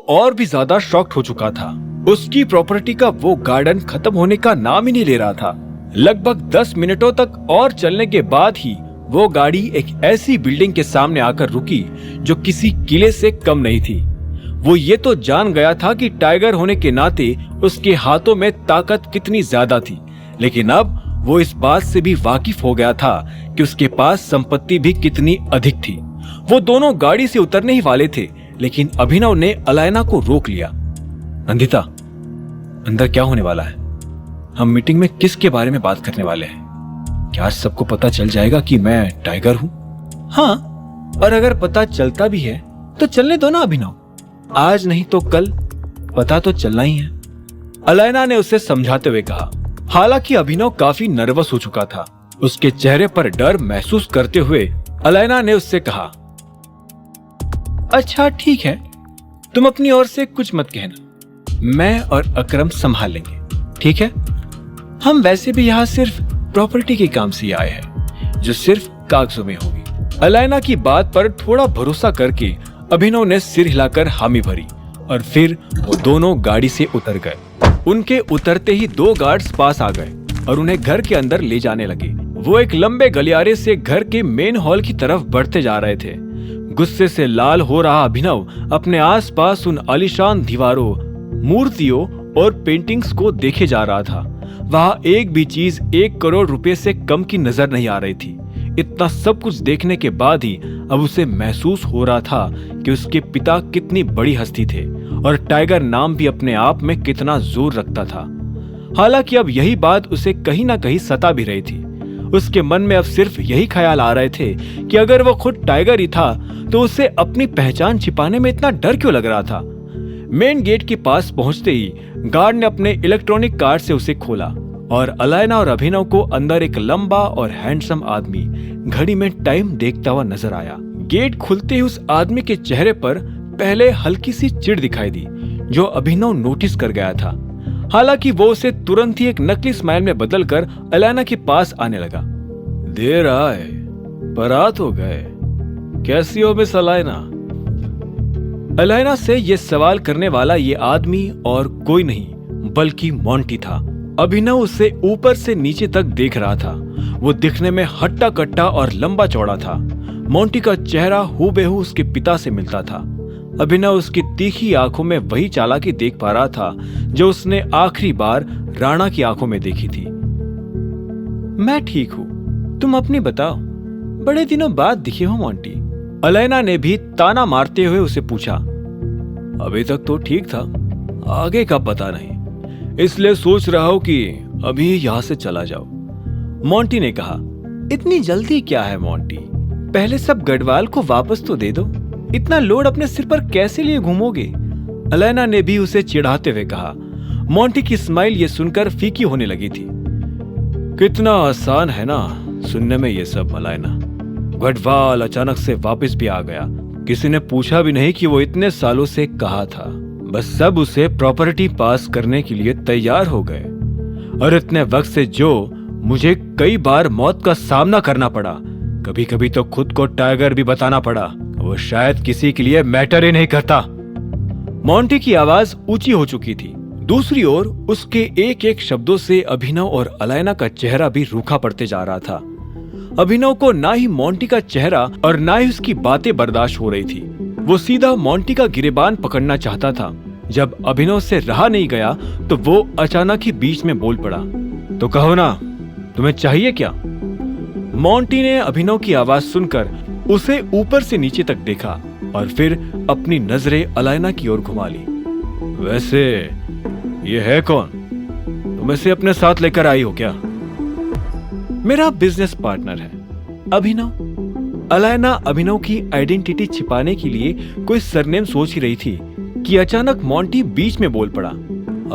और भी ज्यादा शॉक्ड हो चुका था। उसकी प्रॉपर्टी का वो गार्डन खत्म होने का नाम ही नहीं ले रहा था। लगभग 10 मिनटों तक और चलने के बाद ही वो गाड़ी एक ऐसी बिल्डिंग के सामने आकर रुकी जो किसी किले से कम नहीं थी। वो ये तो जान गया था कि टाइगर होने के नाते उसके हाथों में ताकत कितनी ज्यादा थी, लेकिन अब वो इस बात से भी वाकिफ हो गया था कि उसके पास संपत्ति भी कितनी अधिक थी। वो दोनों गाड़ी से उतरने ही वाले थे, लेकिन अभिनव ने अलायना को रोक लिया। नंदिता, अंदर क्या होने वाला है? हम मीटिंग में किसके बारे में बात करने वाले हैं? क्या आज सबको पता चल जाएगा कि मैं टाइगर हूं? हाँ, और अगर पता चलता भी है तो चलने दो ना अभिनव, आज नहीं तो कल पता तो चलना ही है, अलायना ने उसे समझाते हुए कहा। हालांकि अभिनव काफी नर्वस हो चुका था। उसके चेहरे पर डर महसूस करते हुए अलायना ने उससे कहा, अच्छा ठीक है, तुम अपनी ओर से कुछ मत कहना, मैं और अकरम संभाल लेंगे, ठीक है? हम वैसे भी यहाँ सिर्फ प्रॉपर्टी के काम से आए हैं जो सिर्फ कागजों में होगी। अलायना की बात पर थोड़ा भरोसा करके अभिनव ने सिर हिलाकर हामी भरी और फिर वो दोनों गाड़ी से उतर गए। उनके उतरते ही 2 गार्ड्स पास आ गए और उन्हें घर के अंदर ले जाने लगे। वो एक लंबे गलियारे से घर के मेन हॉल की तरफ बढ़ते जा रहे थे। गुस्से से लाल हो रहा अभिनव अपने आसपास उन आलीशान दीवारों, मूर्तियों और पेंटिंग्स को देखे जा रहा था। वहाँ एक भी चीज 1 करोड़ रुपए से कम की नजर नहीं आ रही थी। इतना सब कुछ देखने के बाद ही अब उसे महसूस हो रहा था कि उसके पिता कितनी बड़ी हस्ती थे और टाइगर नाम भी अपने आप में कितना जोर रखता था। हालांकि अब यही बात उसे कहीं ना कहीं सता भी रही थी। उसके मन में अब सिर्फ यही ख्याल आ रहे थे कि अगर वो खुद टाइगर ही था तो उसे अपनी पहचान छिपाने में इतना डर क्यों लग रहा था। मेन गेट के पास पहुंचते ही गार्ड ने अपने इलेक्ट्रॉनिक कार्ड से उसे खोला और अलायना और अभिनव को अंदर एक लंबा और हैंडसम आदमी घड़ी में टाइम देखता हुआ नजर आया। गेट खुलते ही उस आदमी के चेहरे पर पहले हल्की सी चिढ़ दिखाई दी जो अभिनव नोटिस कर गया था। हालांकि वो उसे तुरंत ही एक नकली स्माइल में बदलकर अलायना के पास आने लगा। देर आए, बारात हो गए, कैसी हो मिस अलायना? अलायना से ये सवाल करने वाला ये आदमी और कोई नहीं बल्कि मोंटी था। अभिनव उसे ऊपर से नीचे तक देख रहा था। वो दिखने में हट्टा कट्टा और लंबा चौड़ा था। मोंटी का चेहरा हूबहू उसके पिता से मिलता था। अभिनव उसकी तीखी आंखों में वही चालाकी देख पा रहा था जो उसने आखिरी बार राणा की आंखों में देखी थी। मैं ठीक हूँ, तुम अपनी बताओ, बड़े दिनों बाद दिखे हो मोंटी। अलायना ने भी ताना मारते हुए उसे पूछा। अभी तक तो ठीक था, आगे का पता नहीं, इसलिए सोच रहा हूं कि अभी यहां से चला जाओ, मोंटी ने कहा। इतनी जल्दी क्या है मोंटी, पहले सब गढ़वाल को वापस तो दे दो, इतना लोड अपने सिर पर कैसे लिए घूमोगे? अलायना ने भी उसे चिढ़ाते हुए कहा। मोंटी की स्माइल ये सुनकर फीकी होने लगी थी। कितना आसान है ना सुनने में ये सब अलायना। गढ़वाल अचानक से वापस भी आ गया, किसी ने पूछा भी नहीं कि वो इतने सालों से कहाँ था। बस सब उसे प्रॉपर्टी पास करने के लिए तैयार हो गए और इतने वक्त से जो मुझे कई बार मौत का सामना करना पड़ा, कभी कभी तो खुद को टाइगर भी बताना पड़ा, वो शायद किसी के लिए मैटर ही नहीं करता। मोंटी की आवाज ऊंची हो चुकी थी। दूसरी ओर उसके एक एक शब्दों से अभिनव और अलायना का चेहरा भी रूखा पड़ते जा रहा था। अभिनव को ना ही मोंटी का चेहरा और ना ही उसकी बातें बर्दाश्त हो रही थी। वो सीधा मोंटी का गिरेबान पकड़ना चाहता था। जब अभिनव से रहा नहीं गया तो वो अचानक ही बीच में बोल पड़ा। तो कहो ना, तुम्हें चाहिए क्या? मोंटी ने अभिनव की आवाज सुनकर उसे ऊपर से नीचे तक देखा और फिर अपनी नजरें अलायना की ओर घुमा ली। वैसे ये है कौन? तुम इसे अपने साथ लेकर आई हो क्या? मेरा बिजनेस पार्टनर है अभिनव। अलायना अभिनव की आइडेंटिटी छिपाने के लिए कोई सरनेम सोच ही रही थी कि अचानक मोंटी बीच में बोल पड़ा।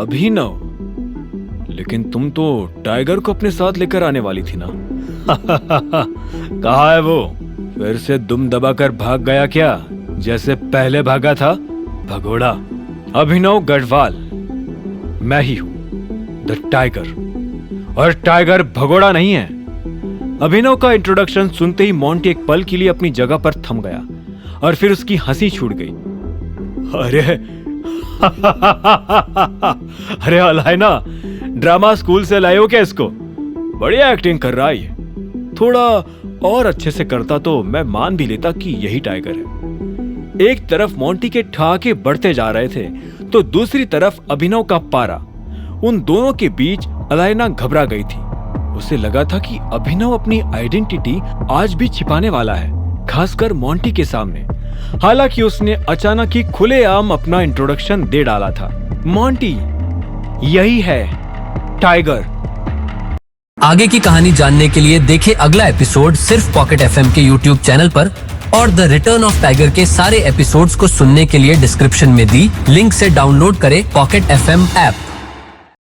अभिनव? लेकिन तुम तो टाइगर को अपने साथ लेकर आने वाली थी ना? कहाँ है वो? फिर से दुम दबाकर भाग गया क्या, जैसे पहले भागा था? भगोड़ा। अभिनव गढ़वाल मैं ही हूं, द टाइगर। और टाइगर भगोड़ा नहीं है। अभिनव का इंट्रोडक्शन सुनते ही मोंटी एक पल के लिए अपनी जगह पर थम गया और फिर उसकी हंसी छूट गई। अरे अरे अलायना, ड्रामा स्कूल से लाए हो क्या इसको? बढ़िया एक्टिंग कर रहा है ये। थोड़ा और अच्छे से करता तो मैं मान भी लेता कि यही टाइगर है। एक तरफ मोंटी के ठहाके बढ़ते जा रहे थे तो दूसरी तरफ अभिनव का पारा। उन दोनों के बीच अलायना घबरा गई थी। उसे लगा था कि अभिनव अपनी आइडेंटिटी आज भी छिपाने वाला है, खासकर मोंटी के सामने। हालांकि उसने अचानक ही खुलेआम अपना इंट्रोडक्शन दे डाला था। मोंटी, यही है टाइगर। आगे की कहानी जानने के लिए देखें अगला एपिसोड सिर्फ पॉकेट एफएम के यूट्यूब चैनल पर, और द रिटर्न ऑफ टाइगर के सारे एपिसोड्स को सुनने के लिए डिस्क्रिप्शन में दी लिंक से डाउनलोड करें पॉकेट एफएम ऐप।